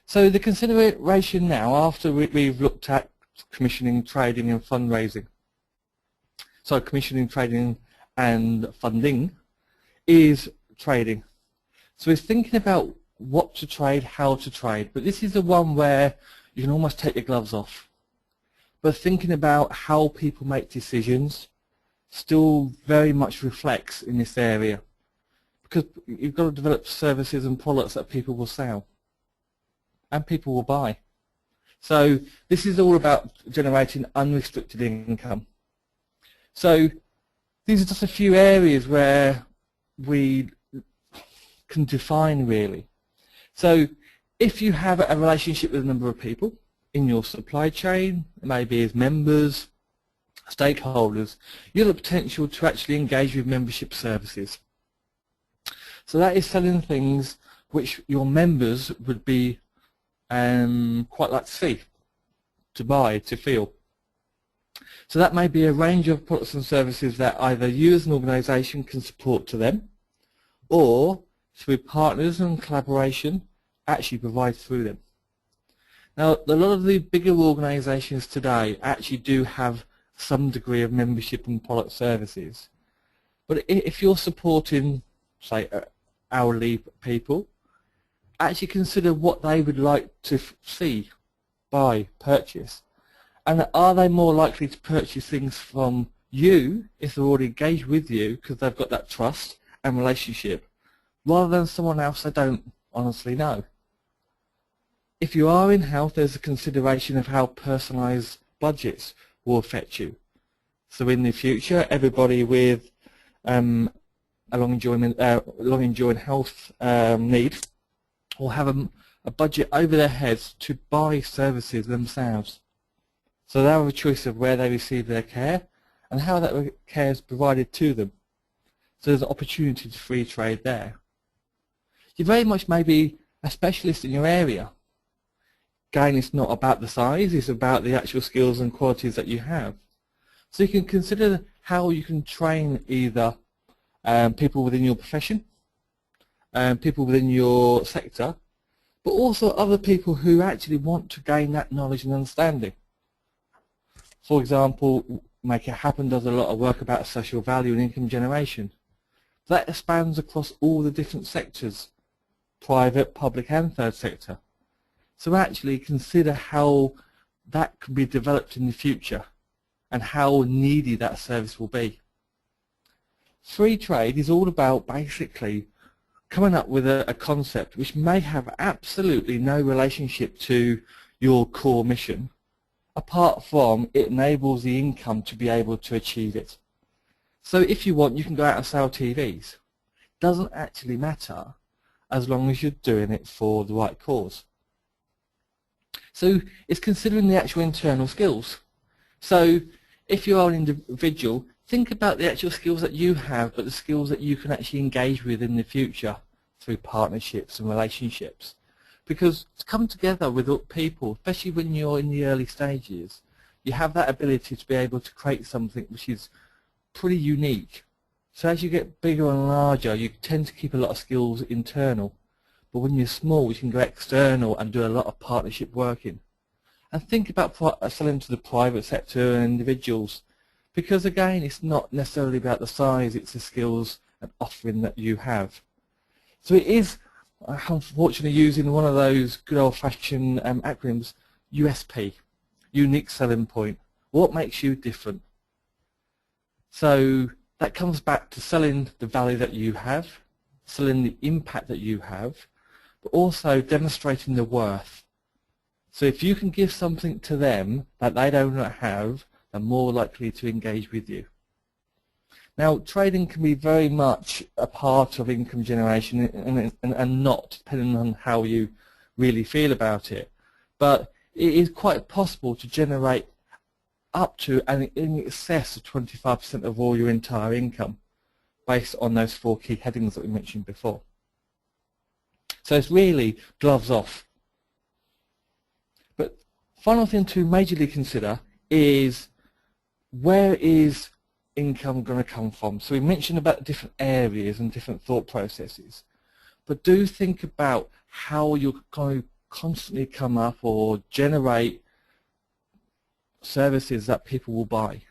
So the consideration now, after we've looked at commissioning, trading and fundraising. So commissioning, trading and funding is trading. So it's thinking about what to trade, how to trade, but this is the one where you can almost take your gloves off. But thinking about how people make decisions still very much reflects in this area, because you've got to develop services and products that people will sell and people will buy. So this is all about generating unrestricted income. So these are just a few areas where we can define really. So if you have a relationship with a number of people in your supply chain, maybe as members, stakeholders, you have the potential to actually engage with membership services. So that is selling things which your members would be quite like to see, to buy, to feel. So that may be a range of products and services that either you as an organisation can support to them, or through partners and collaboration actually provide through them. Now, a lot of the bigger organisations today actually do have some degree of membership and product services. But if you're supporting, say, hourly people, actually consider what they would like to see, buy, purchase. And are they more likely to purchase things from you if they're already engaged with you because they've got that trust and relationship, rather than someone else they don't honestly know? If you are in-house, there's a consideration of how personalised budgets will affect you. So in the future, everybody with a long enduring health need will have a budget over their heads to buy services themselves. So they have a choice of where they receive their care and how that care is provided to them. So there's an opportunity to free trade there. You very much may be a specialist in your area. Again, it's not about the size, it's about the actual skills and qualities that you have. So you can consider how you can train either people within your profession, people within your sector, but also other people who actually want to gain that knowledge and understanding. For example, Make It Happen does a lot of work about social value and income generation. That spans across all the different sectors, private, public and third sector. So actually consider how that can be developed in the future and how needy that service will be. Free trade is all about basically coming up with a concept which may have absolutely no relationship to your core mission, apart from it enables the income to be able to achieve it. So if you want, you can go out and sell TVs. Doesn't actually matter as long as you're doing it for the right cause. So it's considering the actual internal skills. So if you are an individual, think about the actual skills that you have, but the skills that you can actually engage with in the future through partnerships and relationships. Because to come together with people, especially when you're in the early stages, you have that ability to be able to create something which is pretty unique. So as you get bigger and larger, you tend to keep a lot of skills internal. But when you're small, you can go external and do a lot of partnership working. And think about selling to the private sector and individuals. Because again, it's not necessarily about the size, it's the skills and offering that you have. So it is, unfortunately, using one of those good old-fashioned acronyms, USP, unique selling point. What makes you different? So that comes back to selling the value that you have, selling the impact that you have, but also demonstrating the worth. So if you can give something to them that they don't have, they're more likely to engage with you. Now, trading can be very much a part of income generation and not, depending on how you really feel about it. But it is quite possible to generate up to and in excess of 25% of all your entire income based on those 4 key headings that we mentioned before. So it's really gloves off. But final thing to majorly consider is, where is income going to come from? So we mentioned about different areas and different thought processes, but do think about how you're going to constantly come up or generate services that people will buy.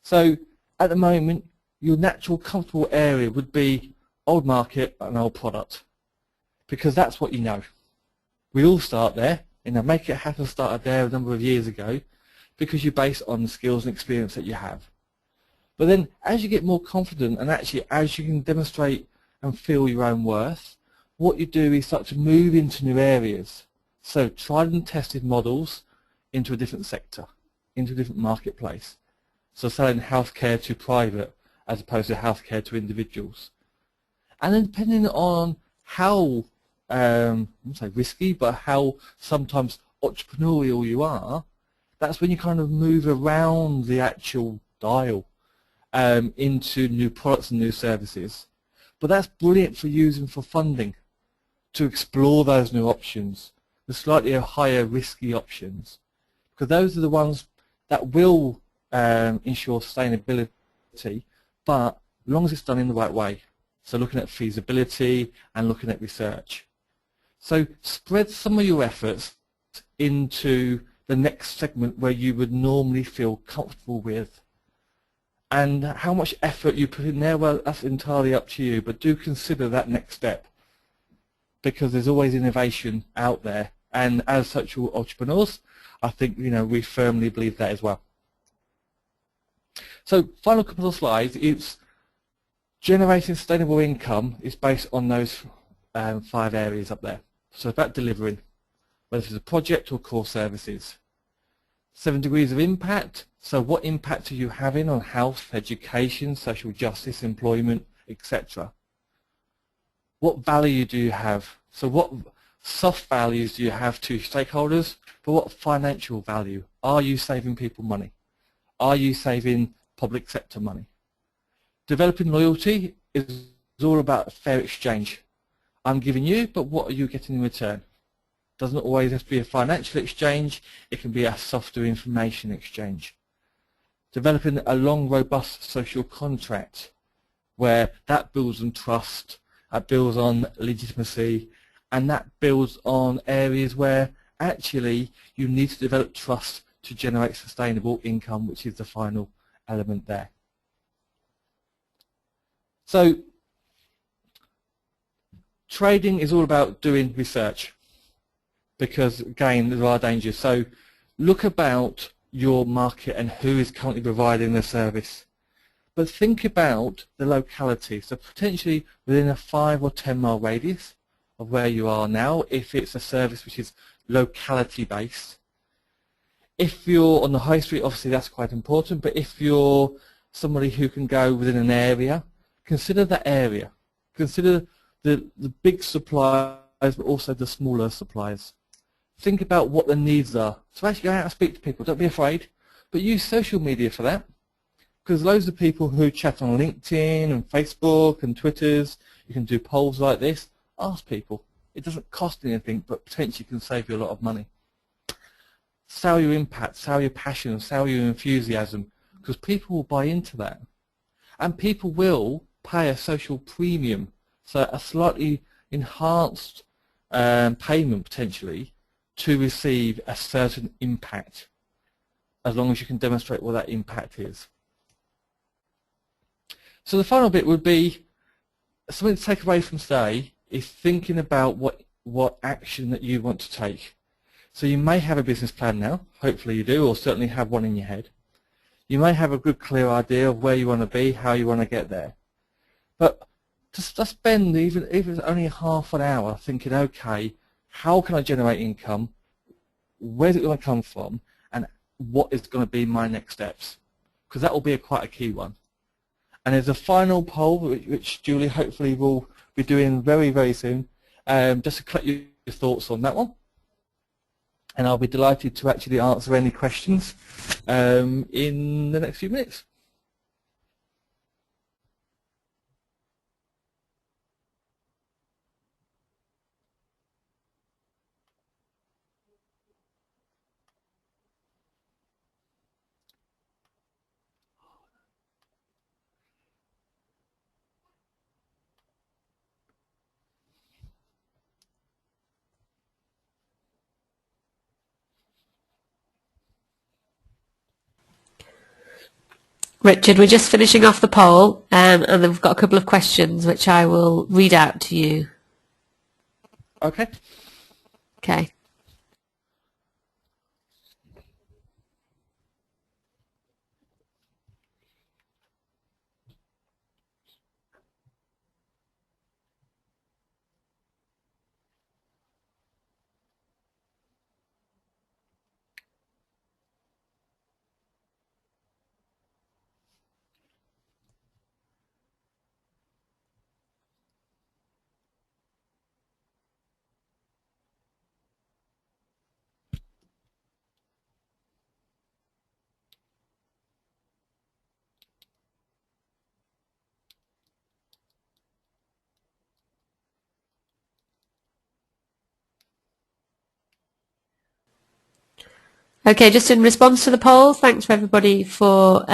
So at the moment, your natural comfortable area would be old market and old product, because that's what you know. We all start there. Make It Happen started there a number of years ago because you base it on the skills and experience that you have. But then as you get more confident and actually as you can demonstrate and feel your own worth, what you do is start to move into new areas. So tried and tested models into a different sector, into a different marketplace. So selling healthcare to private as opposed to healthcare to individuals. And then depending on how, I won't say risky, but how sometimes entrepreneurial you are, that's when you kind of move around the actual dial into new products and new services. But that's brilliant for using for funding, to explore those new options, the slightly higher risky options, because those are the ones that will ensure sustainability, but as long as it's done in the right way. So looking at feasibility and looking at research. So spread some of your efforts into the next segment where you would normally feel comfortable with. And how much effort you put in there, well, that's entirely up to you, but do consider that next step, because there's always innovation out there. And as social entrepreneurs, I think we firmly believe that as well. So final couple of slides, it's generating sustainable income is based on those 5 areas up there. So about delivering, whether it's a project or core services. 7 degrees of impact, so what impact are you having on health, education, social justice, employment, etc. What value do you have? So what soft values do you have to stakeholders, but what financial value? Are you saving people money? Are you saving public sector money? Developing loyalty is all about fair exchange. I'm giving you, but what are you getting in return? Doesn't always have to be a financial exchange, it can be a softer information exchange. Developing a long, robust social contract where that builds on trust, that builds on legitimacy, and that builds on areas where actually you need to develop trust to generate sustainable income, which is the final element there. So trading is all about doing research, because again there are dangers. So look about your market and who is currently providing the service, but think about the locality. So potentially within a 5 or 10 mile radius of where you are now, if it's a service which is locality based. If you're on the high street, obviously that's quite important, but if you're somebody who can go within an area, consider that area. Consider the big suppliers, but also the smaller suppliers. Think about what the needs are. So actually go out and speak to people. Don't be afraid, but use social media for that, because loads of people who chat on LinkedIn and Facebook and Twitters, you can do polls like this. Ask people. It doesn't cost anything, but potentially can save you a lot of money. Sell your impact, sell your passion, sell your enthusiasm, because people will buy into that. And people will pay a social premium, so a slightly enhanced payment potentially to receive a certain impact, as long as you can demonstrate what that impact is. So the final bit would be something to take away from today is thinking about what action that you want to take. So you may have a business plan now, hopefully you do, or certainly have one in your head. You may have a good clear idea of where you want to be, how you want to get there. But just spend even if it's only half an hour thinking, okay, how can I generate income? Where's it going to come from? And what is going to be my next steps? Because that will be quite a key one. And there's a final poll, which Julie hopefully will be doing very, very soon, just to collect your thoughts on that one. And I'll be delighted to actually answer any questions in the next few minutes. Richard, we're just finishing off the poll, and then we've got a couple of questions which I will read out to you. Okay. Okay. Okay, just in response to the poll, thanks for everybody for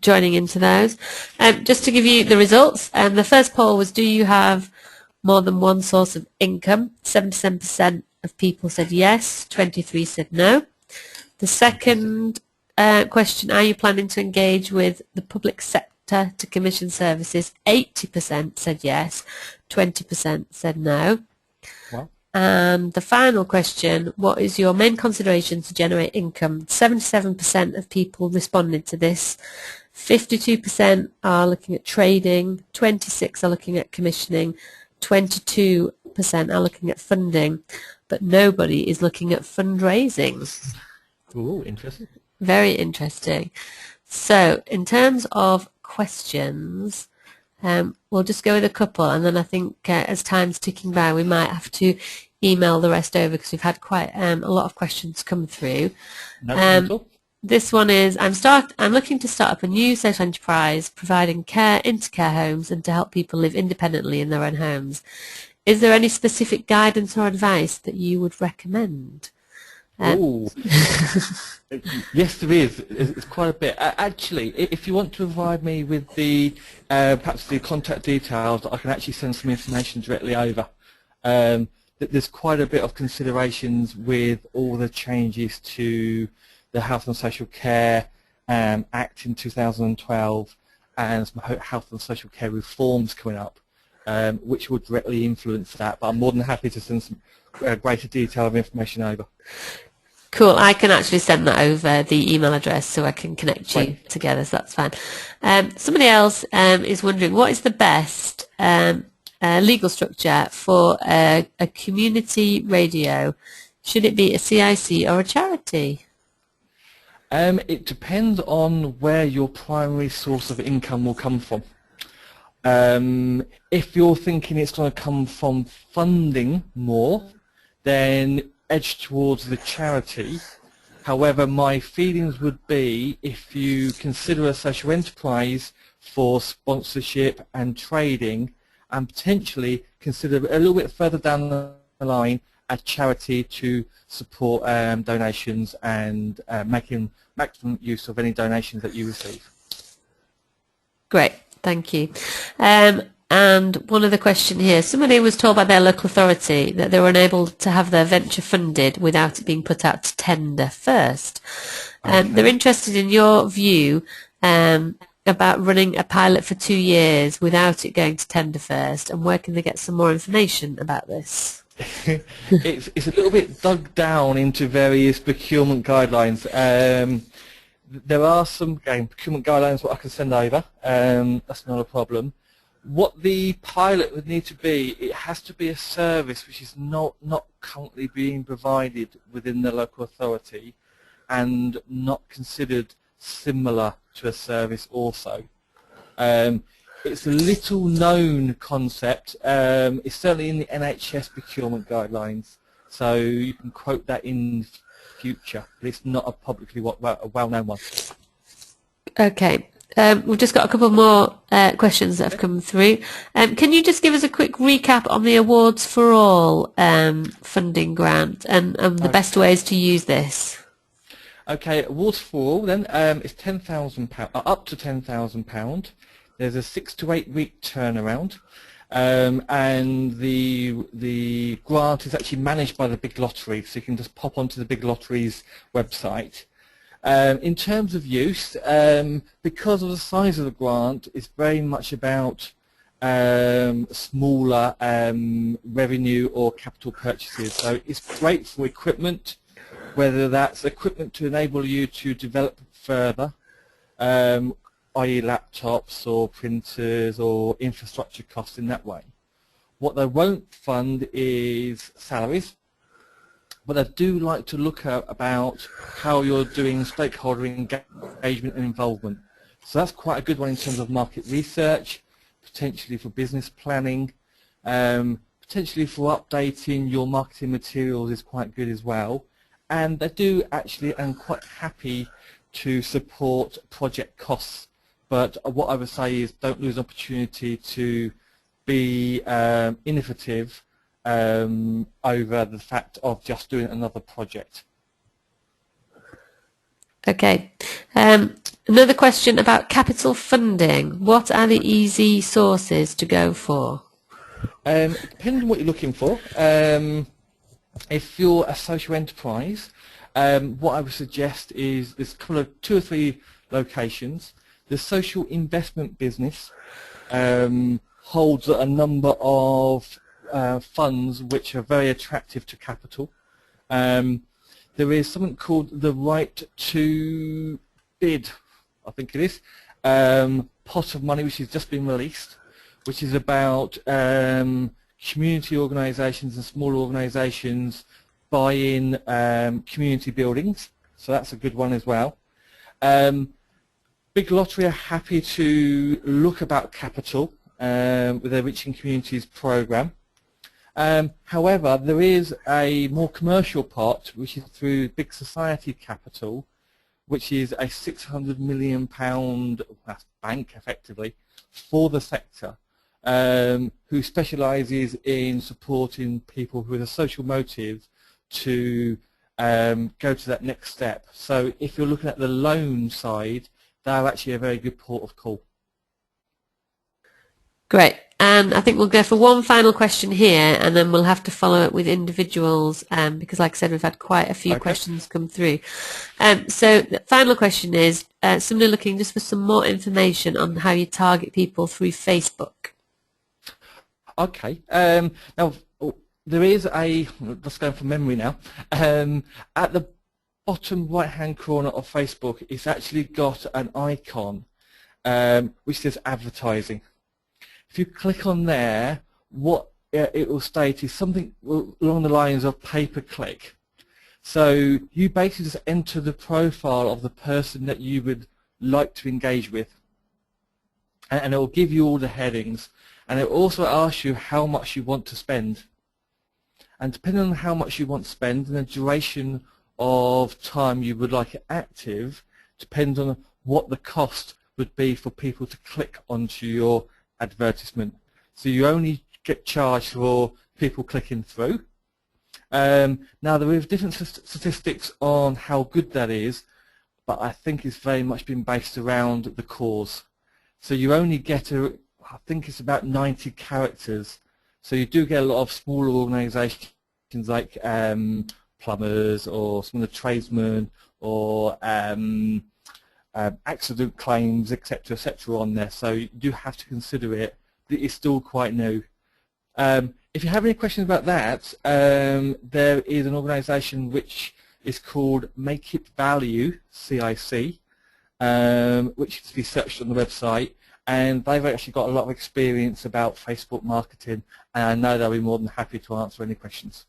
joining into those. Just to give you the results, the first poll was, do you have more than one source of income? 77% of people said yes, 23% said no. The second question, are you planning to engage with the public sector to commission services? 80% said yes, 20% said no. Wow. And the final question, what is your main consideration to generate income? 77% of people responded to this. 52% are looking at trading, 26% are looking at commissioning, 22% are looking at funding, but nobody is looking at fundraising. Ooh, interesting. Very interesting. So in terms of questions, we'll just go with a couple, and then I think as time's ticking by, we might have to email the rest over because we've had quite a lot of questions come through. No problem at all. This one is, I'm looking to start up a new social enterprise providing care into care homes and to help people live independently in their own homes. Is there any specific guidance or advice that you would recommend? Oh, yes, there is. It's quite a bit. Actually, if you want to provide me with the perhaps the contact details, I can actually send some information directly over. There's quite a bit of considerations with all the changes to the Health and Social Care Act in 2012 and some health and social care reforms coming up, which would directly influence that. But I'm more than happy to send some greater detail of information over. Cool. I can actually send that over the email address so I can connect you together, so that's fine. Somebody else is wondering, what is the best legal structure for a community radio? Should it be a CIC or a charity? It depends on where your primary source of income will come from. If you're thinking it's going to come from funding more, then edge towards the charity. However, my feelings would be if you consider a social enterprise for sponsorship and trading, and potentially consider a little bit further down the line a charity to support donations and making maximum use of any donations that you receive. Great, thank you. And one other question here. Somebody was told by their local authority that they were unable to have their venture funded without it being put out to tender first. Okay. They're interested in your view about running a pilot for 2 years without it going to tender first, and where can they get some more information about this? It's a little bit dug down into various procurement guidelines. There are some procurement guidelines what I can send over. That's not a problem. What the pilot would need to be, it has to be a service which is not currently being provided within the local authority and not considered similar to a service also. It's a little known concept. It's certainly in the NHS procurement guidelines, so you can quote that in future, but it's not a publicly well-known one. Okay. We've just got a couple more questions that have come through. Can you just give us a quick recap on the Awards for All funding grant and the best ways to use this? Okay, Awards for All then is £10,000, up to £10,000. There's a 6 to 8 week turnaround, and the grant is actually managed by the Big Lottery, so you can just pop onto the Big Lottery's website. In terms of use, because of the size of the grant, it's very much about smaller revenue or capital purchases. So it's great for equipment, whether that's equipment to enable you to develop further, i.e. laptops or printers or infrastructure costs in that way. What they won't fund is salaries, but I do like to look at about how you're doing stakeholder engagement and involvement. So that's quite a good one in terms of market research, potentially for business planning, potentially for updating your marketing materials is quite good as well. And they do actually, I'm quite happy to support project costs. But what I would say is don't lose an opportunity to be innovative over the fact of just doing another project. Okay. Another question about capital funding. What are the easy sources to go for? Depending on what you're looking for. If you're a social enterprise, what I would suggest is there's two or three locations. The social investment business holds a number of funds which are very attractive to capital. There is something called the right to bid, I think it is, pot of money which has just been released, which is about community organisations and small organisations buying community buildings, so that's a good one as well. Big Lottery are happy to look about capital with their Reaching Communities programme. However, there is a more commercial part which is through Big Society Capital, which is a £600 million bank effectively for the sector, who specialises in supporting people with a social motive to go to that next step. So if you're looking at the loan side, they're actually a very good port of call. Great. And I think we'll go for one final question here, and then we'll have to follow it with individuals, because like I said, we've had quite a few questions come through. So the final question is, somebody looking just for some more information on how you target people through Facebook. Okay. Now, there is a, just going from memory now, at the bottom right-hand corner of Facebook, it's actually got an icon which says advertising. If you click on there, what it will state is something along the lines of pay-per-click. So you basically just enter the profile of the person that you would like to engage with, and it will give you all the headings, and it will also ask you how much you want to spend. And depending on how much you want to spend and the duration of time you would like it active, depends on what the cost would be for people to click onto your advertisement. So you only get charged for people clicking through. Now there is different statistics on how good that is, but I think it's very much been based around the cause. So you only get I think it's about 90 characters. So you do get a lot of smaller organisations like plumbers or some of the tradesmen or accident claims, etc., etc. on there. So you do have to consider it that it's still quite new. If you have any questions about that, there is an organisation which is called Make It Value, CIC, which can be searched on the website, and they've actually got a lot of experience about Facebook marketing, and I know they'll be more than happy to answer any questions.